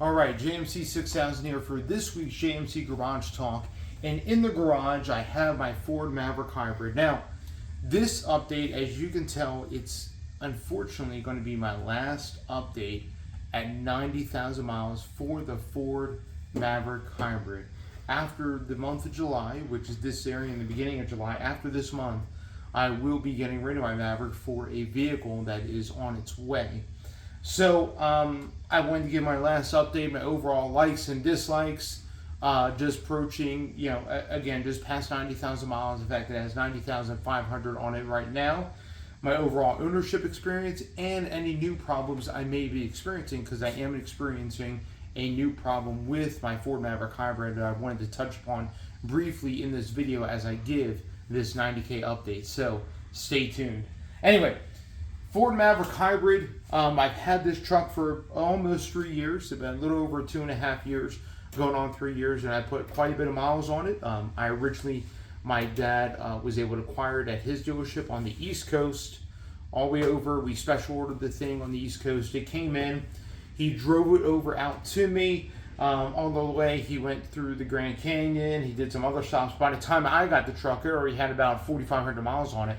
Alright, JMC 6000 here for this week's JMC Garage Talk. And in the garage, I have my Ford Maverick Hybrid. Now, this update, as you can tell, it's unfortunately going to be my last update at 90,000 miles for the Ford Maverick Hybrid. After the month of July, which is this area in the beginning of July, after this month, I will be getting rid of my Maverick for a vehicle that is on its way. So I wanted to give my last update, my overall likes and dislikes, just approaching, again, just past 90,000 miles. In fact, it has 90,500 on it right now. My overall ownership experience and any new problems I may be experiencing, because I am experiencing a new problem with my Ford Maverick Hybrid that I wanted to touch upon briefly in this video as I give this 90K update. So stay tuned. Anyway, Ford Maverick Hybrid, I've had this truck for almost 3 years, about a little over 2.5 years, going on 3 years, and I put quite a bit of miles on it. My dad was able to acquire it at his dealership on the East Coast, all the way over. We special ordered the thing on the East Coast. It came in, he drove it over out to me. On the way, he went through the Grand Canyon, he did some other stops. By the time I got the truck, it already had about 4,500 miles on it.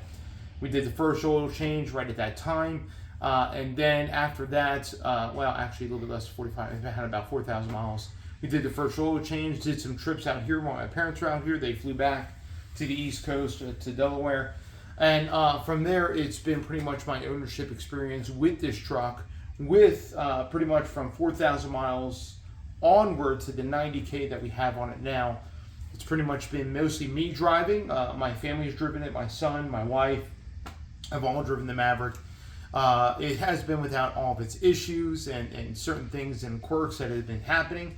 We did the first oil change right at that time, and then after that, well, actually a little bit less than 45, it had about 4,000 miles. We did the first oil change, did some trips out here while my parents were out here. They flew back to the East Coast, to Delaware, and from there, it's been pretty much my ownership experience with this truck, with pretty much from 4,000 miles onward to the 90K that we have on it now. It's pretty much been mostly me driving. My family's driven it, my son, my wife, I've all driven the Maverick. It has been without all of its issues and certain things and quirks that have been happening.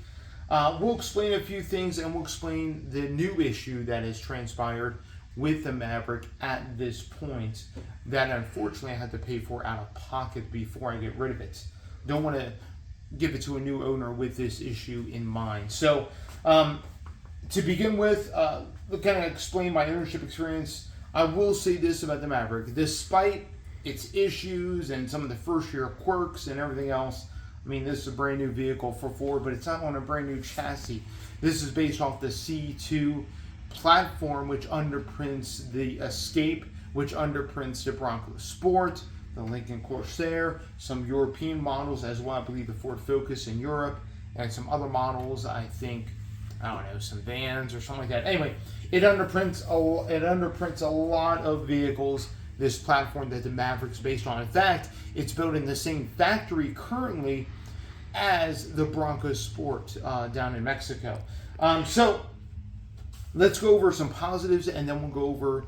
We'll explain a few things, and we'll explain the new issue that has transpired with the Maverick at this point that unfortunately I had to pay for out of pocket before I get rid of it. Don't want to give it to a new owner with this issue in mind. So to begin with, kind of explain my ownership experience. I will say this about the Maverick: despite its issues and some of the first year quirks and everything else, I mean, this is a brand new vehicle for Ford, but it's not on a brand new chassis. This is based off the C2 platform, which underprints the Escape, which underprints the Bronco Sport, the Lincoln Corsair, some European models as well. I believe the Ford Focus in Europe, and some other models. I think, I don't know, some vans or something like that. Anyway, it underprints a lot of vehicles, this platform that the Maverick's based on. In fact, it's built in the same factory currently as the Bronco Sport down in Mexico. So let's go over some positives, and then we'll go over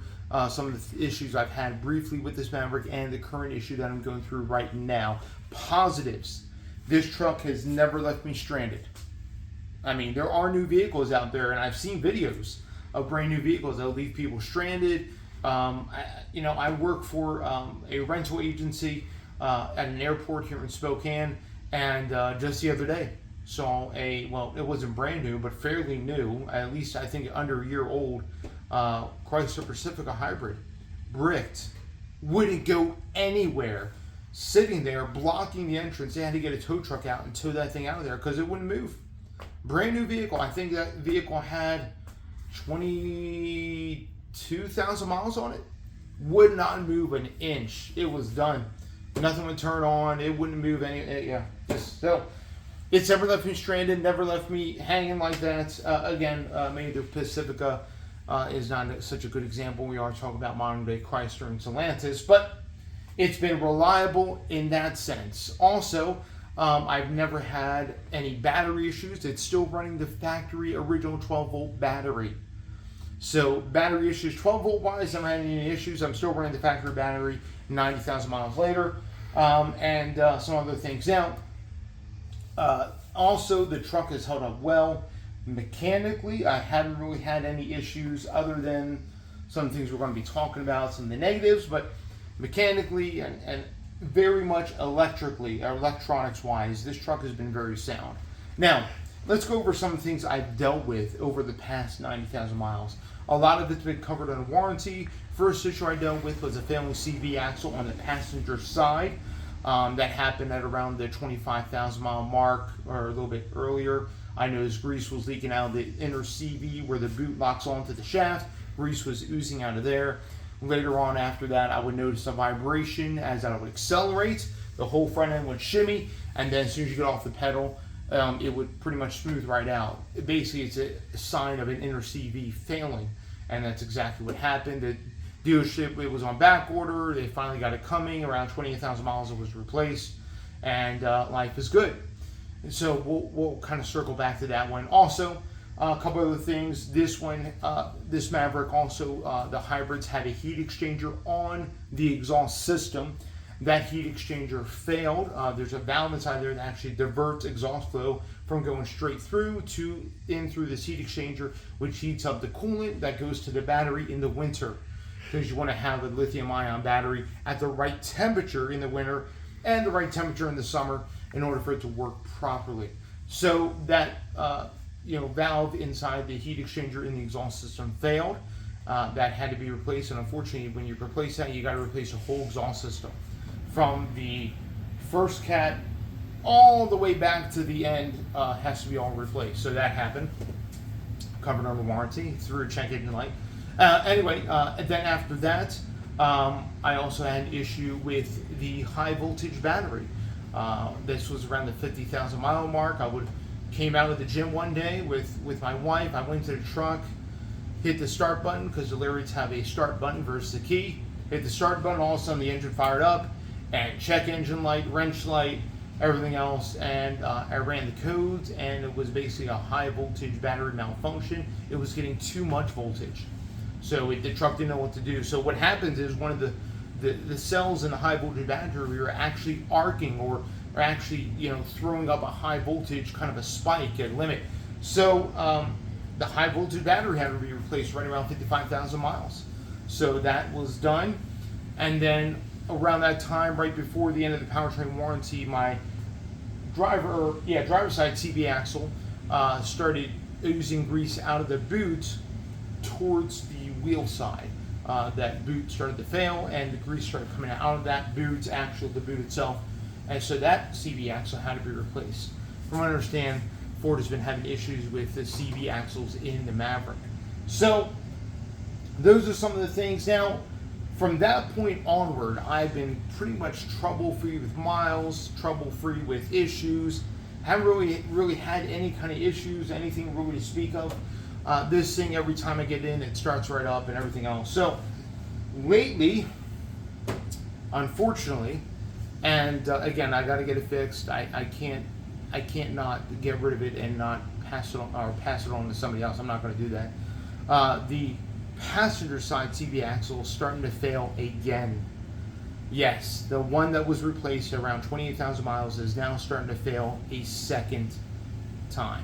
some of the issues I've had briefly with this Maverick and the current issue that I'm going through right now. Positives: this truck has never left me stranded. I mean, there are new vehicles out there, and I've seen videos of brand new vehicles that will leave people stranded. I work for a rental agency at an airport here in Spokane, and just the other day saw well, it wasn't brand new, but fairly new, at least I think under a year old, Chrysler Pacifica Hybrid, bricked, wouldn't go anywhere, sitting there blocking the entrance. They had to get a tow truck out and tow that thing out of there because it wouldn't move. Brand new vehicle. I think that vehicle had 22,000 miles on it. Would not move an inch. It was done. Nothing would turn on. It wouldn't move any. So it's never left me stranded. Never left me hanging like that. Maybe the Pacifica is not such a good example. We are talking about modern day Chrysler and Stellantis, but it's been reliable in that sense. Also, I've never had any battery issues. It's still running the factory original 12-volt battery. So battery issues, 12-volt wise, I'm not having any issues. I'm still running the factory battery 90,000 miles later, and some other things. Now, also the truck has held up well. Mechanically, I haven't really had any issues other than some things we're going to be talking about, some of the negatives, but mechanically and very much electronics wise, this truck has been very sound. Now, let's go over some of the things I've dealt with over the past 90,000 miles. A lot of it's been covered under warranty. First issue I dealt with was a family CV axle on the passenger side. That happened at around the 25,000 mile mark or a little bit earlier. I noticed grease was leaking out of the inner CV where the boot locks onto the shaft. Grease was oozing out of there. Later on after that, I would notice a vibration as I would accelerate. The whole front end would shimmy, and then as soon as you get off the pedal, it would pretty much smooth right out. Basically, it's a sign of an inner CV failing, and that's exactly what happened. The dealership, it was on back order. They finally got it coming. Around 28,000 miles, it was replaced, and life is good. And so we'll kind of circle back to that one. Also, a couple other things. This one, this Maverick also, the hybrids had a heat exchanger on the exhaust system. That heat exchanger failed. There's a valve inside there that actually diverts exhaust flow from going straight through to in through this heat exchanger, which heats up the coolant that goes to the battery in the winter, because you want to have a lithium-ion battery at the right temperature in the winter and the right temperature in the summer in order for it to work properly. So that valve inside the heat exchanger in the exhaust system failed. That had to be replaced, and unfortunately, when you replace that, you got to replace the whole exhaust system, from the first cat all the way back to the end. Has to be all replaced. So that happened, covered under warranty through a check engine light. Anyway, and then after that, I also had an issue with the high voltage battery. This was around the 50,000 mile mark. Came out of the gym one day with my wife. I went to the truck, hit the start button, because the Lariats have a start button versus a key. Hit the start button, all of a sudden the engine fired up, and check engine light, wrench light, everything else, and I ran the codes, and it was basically a high voltage battery malfunction. It was getting too much voltage, so the truck didn't know what to do. So what happens is one of the cells in the high voltage battery are actually arcing, or actually throwing up a high voltage kind of a spike at limit. So the high voltage battery had to be replaced right around 55,000 miles. So that was done, and then around that time, right before the end of the powertrain warranty, my driver's side CV axle started oozing grease out of the boot towards the wheel side. That boot started to fail, and the grease started coming out of that boot, actually the boot itself, and so that CV axle had to be replaced. From what I understand, Ford has been having issues with the CV axles in the Maverick. So those are some of the things. Now, from that point onward, I've been pretty much trouble-free with miles, trouble-free with issues. Haven't really had any kind of issues, anything really to speak of. This thing, every time I get in, it starts right up and everything else. So lately, unfortunately, and again, I got to get it fixed. I can't not get rid of it and not pass it on to somebody else. I'm not going to do that. The passenger side CV axle is starting to fail again. Yes, the one that was replaced at around 28,000 miles is now starting to fail a second time.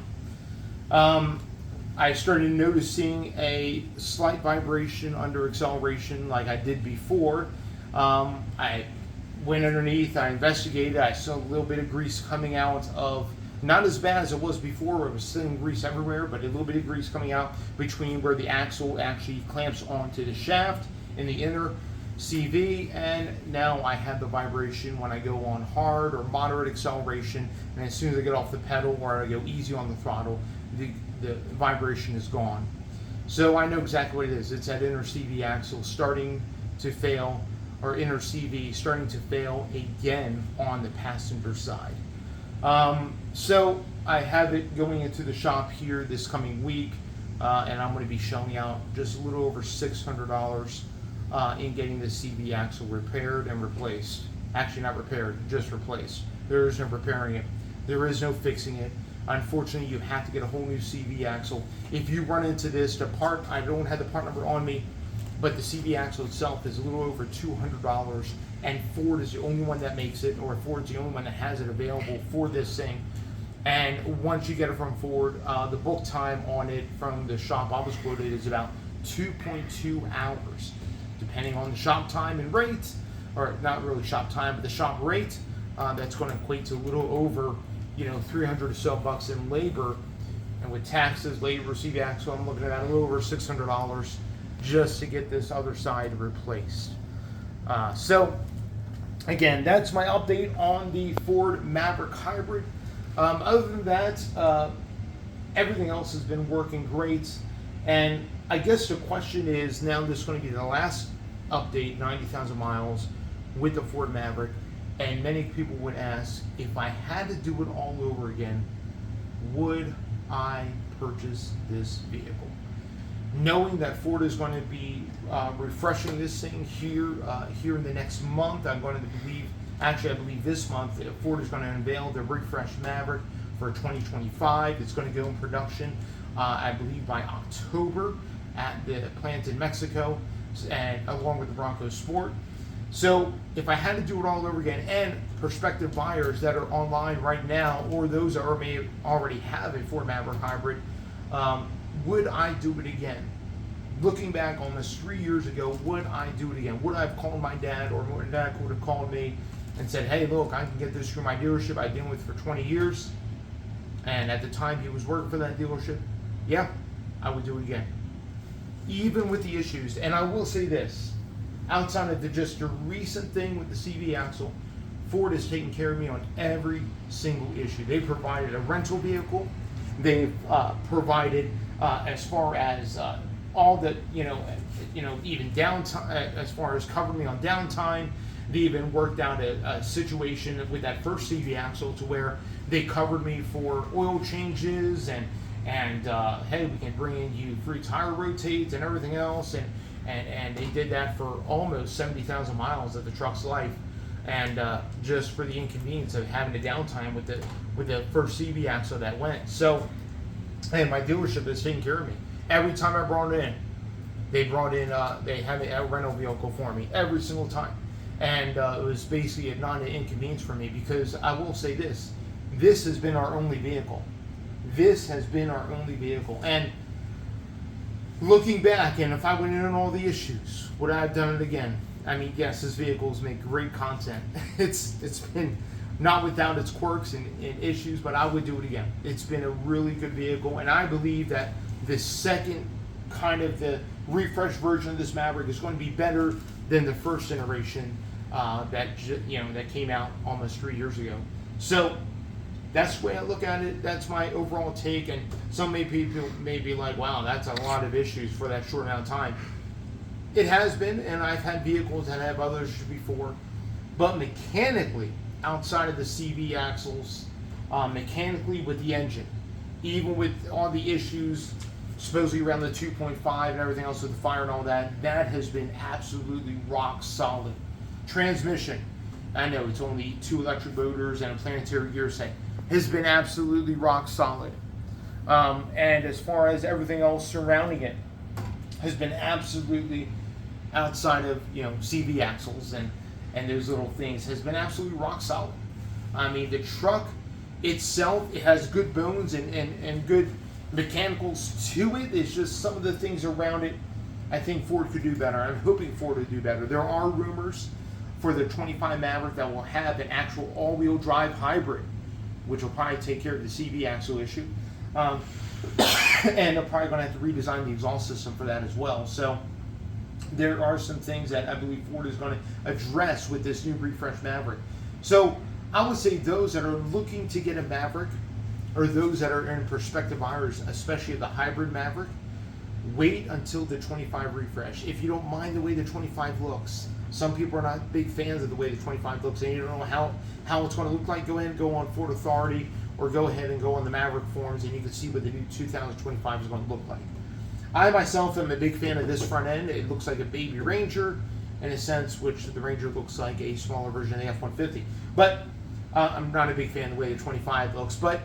I started noticing a slight vibration under acceleration like I did before. I went underneath, I investigated, I saw a little bit of grease coming out of, not as bad as it was before where it was still grease everywhere, but a little bit of grease coming out between where the axle actually clamps onto the shaft in the inner CV, and now I have the vibration when I go on hard or moderate acceleration, and as soon as I get off the pedal or I go easy on the throttle, the vibration is gone. So I know exactly what it is. It's that inner CV axle starting to fail, or inner CV starting to fail again on the passenger side. So I have it going into the shop here this coming week, and I'm going to be shelling out just a little over $600 in getting the CV axle repaired and replaced. Actually, not repaired, just replaced. There is no repairing it. There is no fixing it. Unfortunately, you have to get a whole new CV axle. If you run into this, I don't have the part number on me, but the CV axle itself is a little over $200, and Ford is the only one that makes it, or Ford's the only one that has it available for this thing. And once you get it from Ford, the book time on it from the shop I was quoted is about 2.2 hours. Depending on the shop time and rate, or not really shop time, but the shop rate, that's going to equate to a little over, $300 or so bucks in labor, and with taxes, labor, CV axle, I'm looking at a little over $600 just to get this other side replaced. So again, that's my update on the Ford Maverick Hybrid. Other than that, everything else has been working great. And I guess the question is, now this is going to be the last update, 90,000 miles with the Ford Maverick. And many people would ask, if I had to do it all over again, would I purchase this vehicle? Knowing that Ford is going to be refreshing this thing here in the next month, I believe this month, Ford is going to unveil the refreshed Maverick for 2025. It's going to go in production, I believe, by October at the plant in Mexico, and along with the Bronco Sport. So if I had to do it all over again, and prospective buyers that are online right now, or those that may already have a Ford Maverick Hybrid, would I do it again? Looking back almost 3 years ago, would I do it again? Would I have called my dad, or my dad would have called me and said, hey, look, I can get this through my dealership I've been with for 20 years. And at the time he was working for that dealership, yeah, I would do it again. Even with the issues. And I will say this, outside of just the recent thing with the CV axle, Ford has taken care of me on every single issue. They provided a rental vehicle. They've provided as far as all the, even downtime, as far as covering me on downtime. They even worked out a situation with that first CV axle to where they covered me for oil changes and hey, we can bring in you free tire rotates and everything else, and they did that for almost 70,000 miles of the truck's life, and just for the inconvenience of having a downtime with the first CV axle that went. So, and my dealership is taking care of me. Every time I brought it in, they had a rental vehicle for me every single time. And it was basically not an inconvenience for me, because I will say this has been our only vehicle. This has been our only vehicle. And looking back, and if I went in on all the issues, would I have done it again? I mean, yes, this vehicles make great content. It's been not without its quirks and issues, but I would do it again. It's been a really good vehicle, and I believe that the second kind of the refreshed version of this Maverick is going to be better than the first generation that came out almost 3 years ago. So that's the way I look at it. That's my overall take. And some people may be like, wow, that's a lot of issues for that short amount of time. It has been, and I've had vehicles that have others before. But mechanically, outside of the CV axles, mechanically with the engine, even with all the issues supposedly around the 2.5 and everything else with the fire and all that, that has been absolutely rock solid. Transmission, I know it's only 2 electric motors and a planetary gear set, has been absolutely rock solid. And as far as everything else surrounding it, has been absolutely, outside of CV axles and those little things, has been absolutely rock solid. I mean, the truck itself, it has good bones and good mechanicals to it. It's just some of the things around it I think Ford could do better. I'm hoping Ford would do better. There are rumors for the 25 Maverick that will have an actual all-wheel drive hybrid, which will probably take care of the CV axle issue. And they're probably going to have to redesign the exhaust system for that as well. So there are some things that I believe Ford is going to address with this new refreshed Maverick. So I would say those that are looking to get a Maverick, or those that are in prospective buyers, especially the hybrid Maverick, wait until the 25 refresh. If you don't mind the way the 25 looks, some people are not big fans of the way the 25 looks, and you don't know how it's going to look like, go ahead and go on Ford Authority, or go ahead and go on the Maverick forums, and you can see what the new 2025 is going to look like. I myself am a big fan of this front end. It looks like a baby Ranger in a sense, which the Ranger looks like a smaller version of the F-150. But I'm not a big fan of the way the 25 looks. But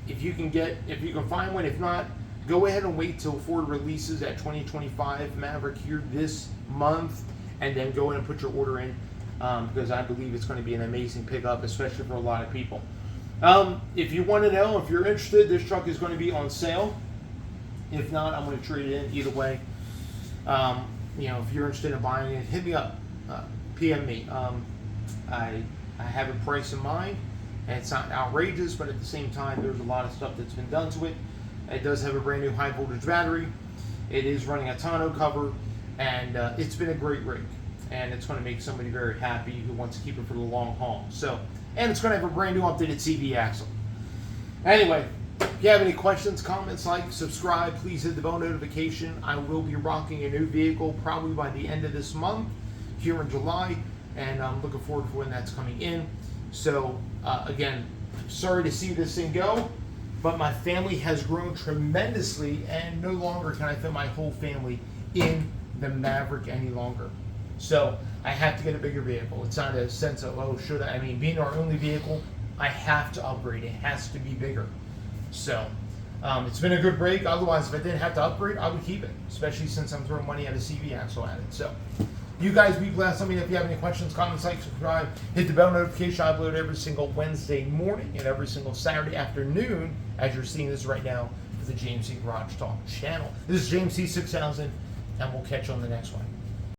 if you can find one, if not, go ahead and wait till Ford releases that 2025 Maverick here this month, and then go in and put your order in, because I believe it's going to be an amazing pickup, especially for a lot of people. If you want to know, if you're interested, this truck is going to be on sale. If not, I'm going to trade it in either way. If you're interested in buying it, hit me up, PM me. I have a price in mind, and it's not outrageous, but at the same time, there's a lot of stuff that's been done to it. It does have a brand new high voltage battery. It is running a tonneau cover, and it's been a great rig. and it's going to make somebody very happy who wants to keep it for the long haul. So, and it's going to have a brand new updated CV axle. Anyway, if you have any questions, comments, like, subscribe, please hit the bell notification. I will be rocking a new vehicle probably by the end of this month here in July, and I'm looking forward to when that's coming in. So again, sorry to see this thing go, but my family has grown tremendously, and no longer can I fit my whole family in the Maverick any longer. So I have to get a bigger vehicle. It's not a sense of, oh, should I? I mean, being our only vehicle, I have to upgrade. It has to be bigger. So it's been a good break. Otherwise, if I didn't have to upgrade, I would keep it, especially since I'm throwing money at a CV axle at it. So you guys be blessed. Let me know if you have any questions, comments, like, subscribe, hit the bell notification. I upload every single Wednesday morning and every single Saturday afternoon, as you're seeing this right now, for the JMC Garage Talk channel. This is JMC 6000, and we'll catch you on the next one.